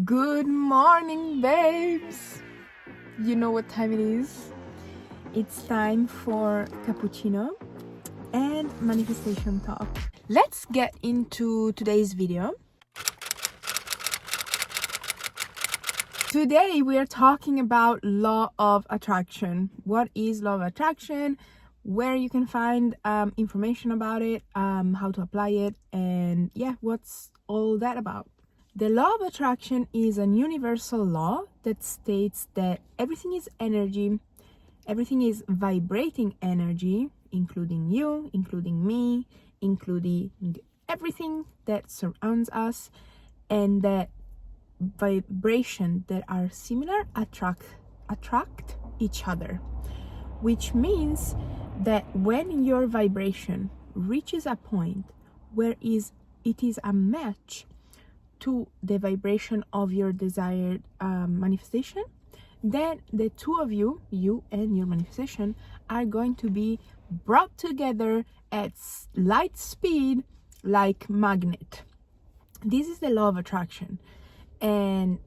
Good morning, babes. You know what time it is? It's time for cappuccino and manifestation talk. Let's get into today's video. Today we are talking about law of attraction. What is law of attraction? Where you can find information about it, how to apply it, and what's all that about. The law of attraction is an universal law that states that everything is energy, everything is vibrating energy, including you, including me, including everything that surrounds us, and that vibration that are similar attract each other, which means that when your vibration reaches a point where it is a match to the vibration of your desired manifestation, then the two of you and your manifestation, are going to be brought together at light speed like magnet. This is the law of attraction, and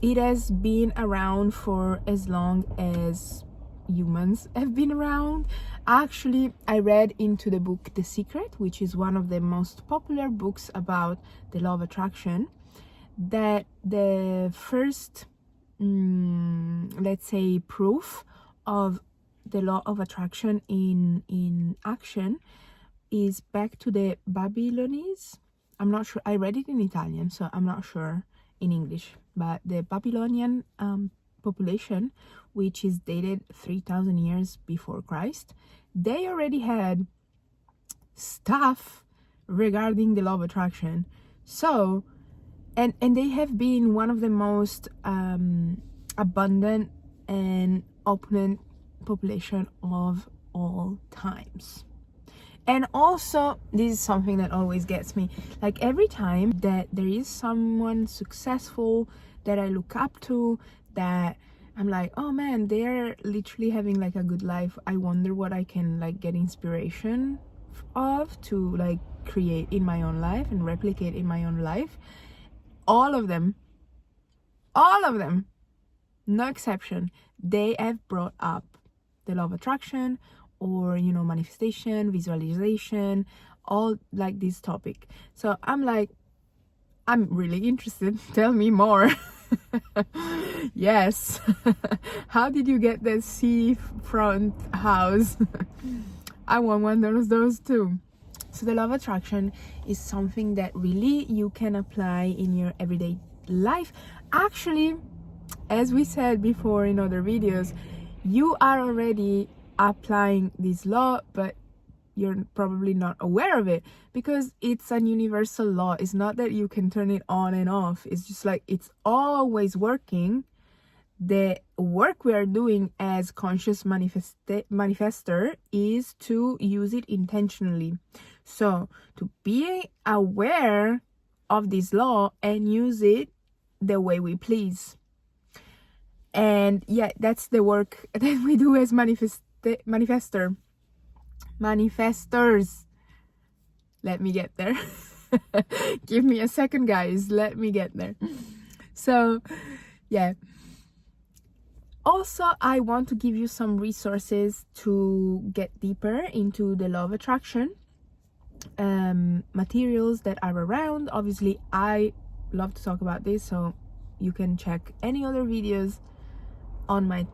it has been around for as long as humans have been around. Actually, I read into the book The Secret, which is one of the most popular books about the law of attraction, that the first let's say proof of the law of attraction in action is back to the Babylonians. I'm not sure, I read it in Italian, so I'm not sure in English, but the Babylonian population, which is dated 3,000 years before Christ, they already had stuff regarding the law of attraction. So, and they have been one of the most abundant and opulent population of all times. And also, this is something that always gets me, like every time that there is someone successful that I look up to, that I'm like, oh man, they're literally having like a good life, I wonder what I can like get inspiration of to like create in my own life and replicate in my own life. All of them, no exception, they have brought up the law of attraction, or manifestation, visualization, all like this topic. So I'm like, I'm really interested, tell me more. Yes. How did you get that seafront house? I want one of those too. So the law of attraction is something that really you can apply in your everyday life. Actually, as we said before in other videos, you are already applying this law, but you're probably not aware of it because it's an universal law. It's not that you can turn it on and off. It's just like it's always working. The work we are doing as conscious manifester is to use it intentionally. So to be aware of this law and use it the way we please. And that's the work that we do as manifestors. Let me get there. Give me a second, guys. Let me get there. So also, I want to give you some resources to get deeper into the law of attraction, materials that are around. Obviously, I love to talk about this, so you can check any other video on my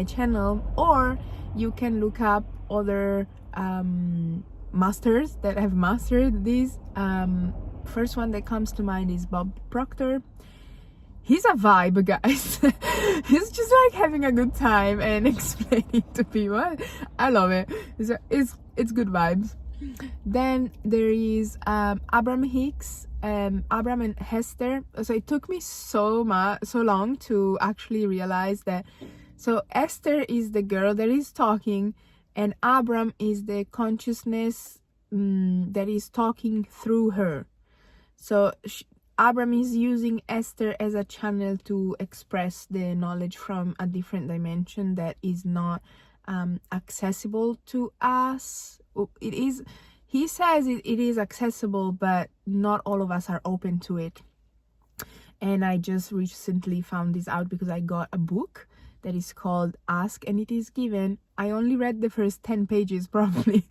channel, or you can look up other masters that have mastered this. First one that comes to mind is Proctor. He's a vibe, guys. He's just like having a good time and explaining to people. I love it. It's good vibes. Then there is Hicks, Abraham and Esther. So it took me so long to actually realize that. So Esther is the girl that is talking, and Abraham is the consciousness that is talking through her. So Abraham is using Esther as a channel to express the knowledge from a different dimension that is not accessible to us. It is he says it is accessible, but not all of us are open to it. And I just recently found this out because I got a book that is called Ask and It Is Given. I only read the first 10 pages probably,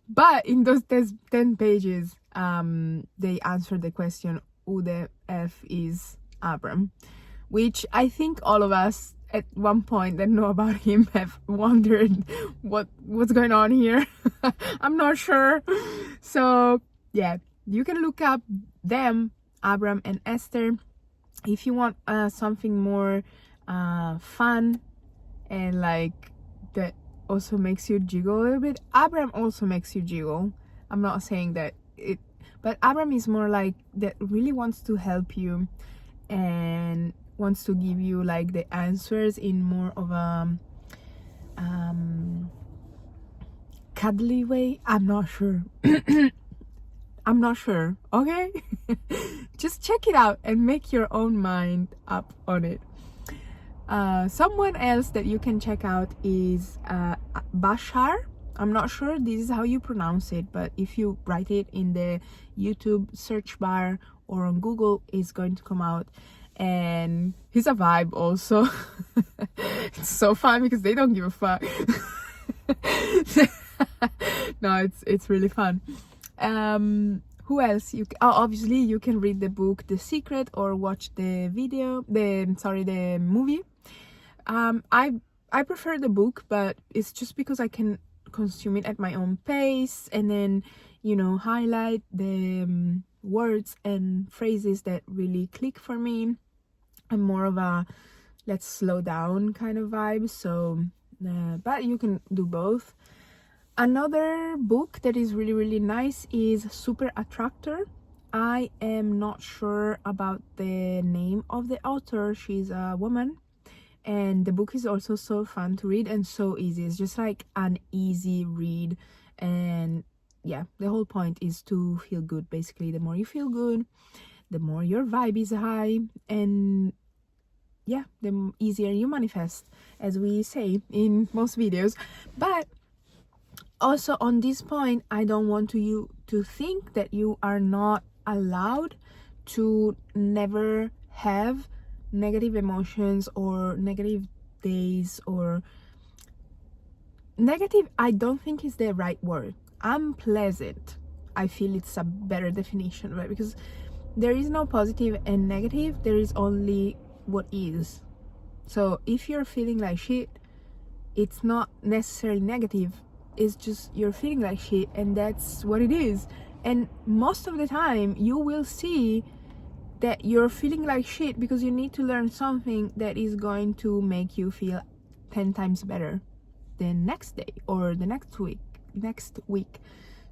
but in those 10 pages, they answered the question, who the F is Abram? Which I think all of us at one point that know about him have wondered what's going on here. I'm not sure. So yeah, you can look up them, Abram and Esther, if you want something more fun and like that also makes you jiggle a little bit. Abram also makes you jiggle. I'm not saying that it, but Abram is more like that really wants to help you and wants to give you like the answers in more of a cuddly way. I'm not sure. I'm not sure, okay? Just check it out and make your own mind up on it. Someone else that you can check out is Bashar. I'm not sure this is how you pronounce it, but if you write it in the YouTube search bar or on Google, it's going to come out. And he's a vibe also. It's so fun because they don't give a fuck. No, it's really fun. Who else? Obviously you can read the book The Secret or watch the movie. I prefer the book, but it's just because I can consume it at my own pace and then, you know, highlight the words and phrases that really click for me. I'm more of a let's slow down kind of vibe, so but you can do both. Another book that is really, really nice is Super Attractor. I am not sure about the name of the author. She's a woman, and the book is also so fun to read and so easy. It's just like an easy read, and yeah, the whole point is to feel good. Basically, the more you feel good, the more your vibe is high, and yeah, the easier you manifest, as we say in most videos. But also on this point, I don't want you to think that you are not allowed to never have negative emotions or negative days, or negative, I don't think is the right word. Unpleasant, I feel it's a better definition, right? Because there is no positive and negative, there is only what is. So if you're feeling like shit, it's not necessarily negative, it's just you're feeling like shit, and that's what it is. And most of the time you will see that you're feeling like shit because you need to learn something that is going to make you feel 10 times better the next day or the next week.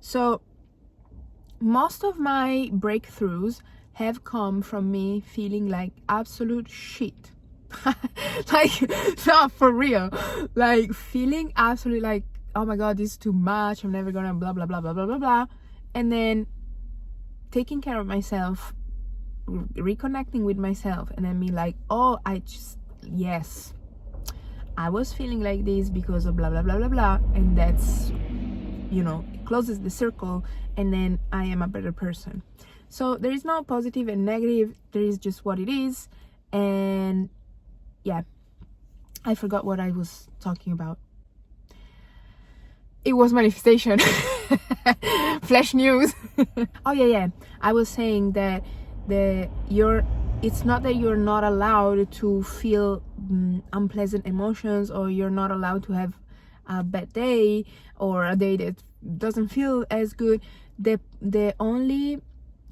So most of my breakthroughs have come from me feeling like absolute shit. Like, no, for real, like feeling absolutely like, oh my god, this is too much, I'm never gonna blah blah blah blah blah blah blah, and then taking care of myself, reconnecting with myself, and then be like, oh, yes, I was feeling like this because of blah blah blah blah blah, and that's, you know, it closes the circle, and then I am a better person. So there is no positive and negative, there is just what it is. And yeah, I forgot what I was talking about. It was manifestation. Flash news. Oh yeah, I was saying that it's not that you're not allowed to feel unpleasant emotions, or you're not allowed to have a bad day or a day that doesn't feel as good. The only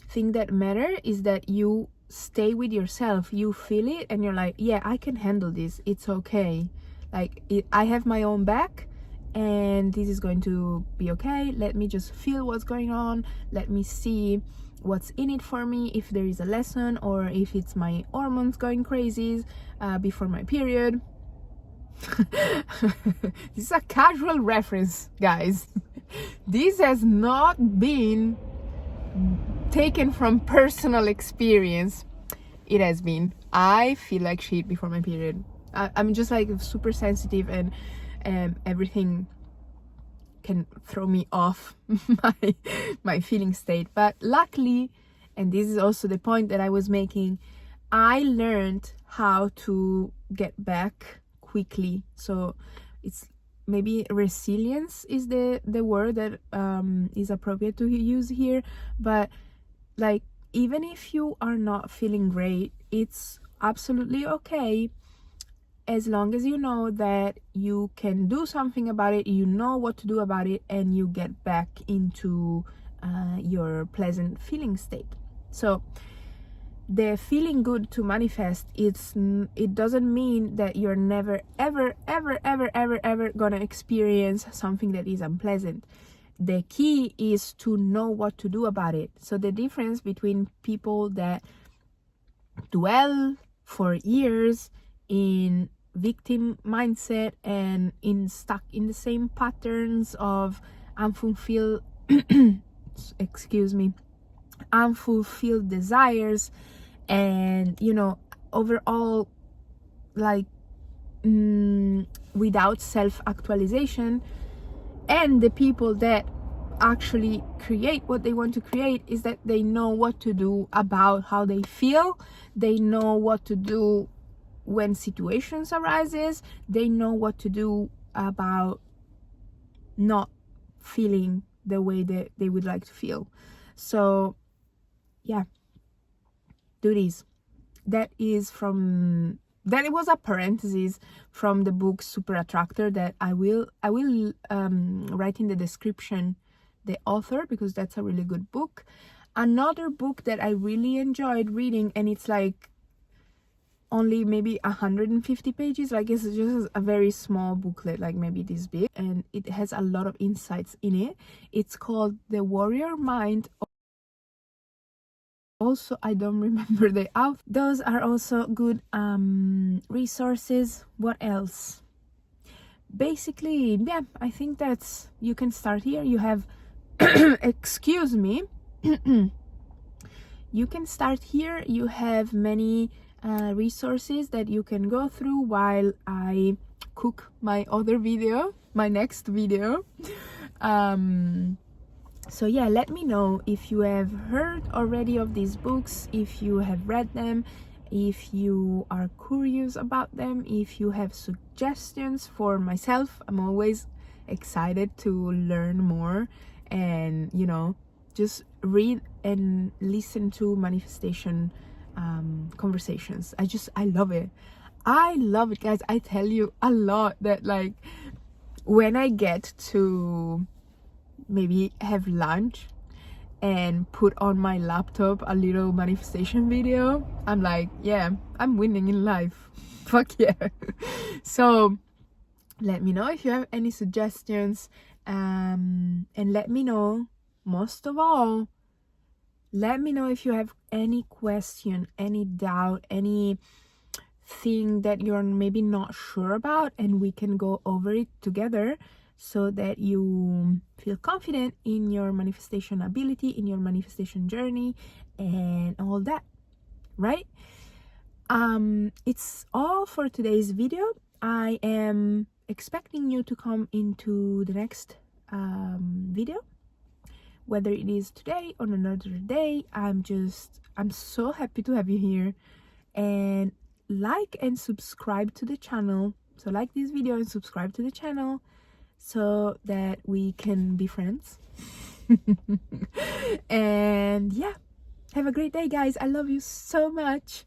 thing that matters is that you stay with yourself, you feel it, and you're like, yeah, I can handle this, it's okay, like I have my own back, and this is going to be okay. Let me just feel what's going on, let me see what's in it for me, if there is a lesson, or if it's my hormones going crazy before my period. This is a casual reference, guys. This has not been taken from personal experience. It has been. I feel like shit before my period. I'm just like super sensitive, and everything can throw me off my feeling state. But luckily, and this is also the point that I was making, I learned how to get back quickly. So it's maybe resilience is the word that is appropriate to use here. But like, even if you are not feeling great, it's absolutely okay, as long as you know that you can do something about it, you know what to do about it, and you get back into your pleasant feeling state. So the feeling good to manifest, it doesn't mean that you're never ever gonna experience something that is unpleasant. The key is to know what to do about it. So the difference between people that dwell for years in victim mindset and stuck in the same patterns of unfulfilled unfulfilled desires, and overall, like, without self-actualization, and the people that actually create what they want to create, is that they know what to do about how they feel. They know what to do when situations arises. They know what to do about not feeling the way that they would like to feel. So yeah, do this. That it was a parenthesis from the book Super Attractor that I will write in the description the author, because that's a really good book. Another book that I really enjoyed reading, and it's like only maybe 150 pages, like it's just a very small booklet, like maybe this big, and it has a lot of insights in it. It's called The Warrior Mind. Also, I don't remember the author. Those are also good resources. What else? Basically, yeah, I think that's, you can start here. You have excuse me. You can start here. You have many resources that you can go through while I cook my next video. So yeah, let me know if you have heard already of these books, if you have read them, if you are curious about them, if you have suggestions for myself. I'm always excited to learn more and, just read and listen to manifestation conversations. I love it. I love it, guys. I tell you a lot that, like, when I get to maybe have lunch and put on my laptop a little manifestation video, I'm like, yeah, I'm winning in life. Fuck yeah. So let me know if you have any suggestions, and let me know, most of all, let me know if you have any question, any doubt, any thing that you're maybe not sure about, and we can go over it together, so that you feel confident in your manifestation ability, in your manifestation journey, and all that, right? It's all for today's video. I am expecting you to come into the next video, whether it is today or another day. I'm so happy to have you here, and like and subscribe to the channel. So like this video and subscribe to the channel, so that we can be friends. And yeah, have a great day, guys. I love you so much.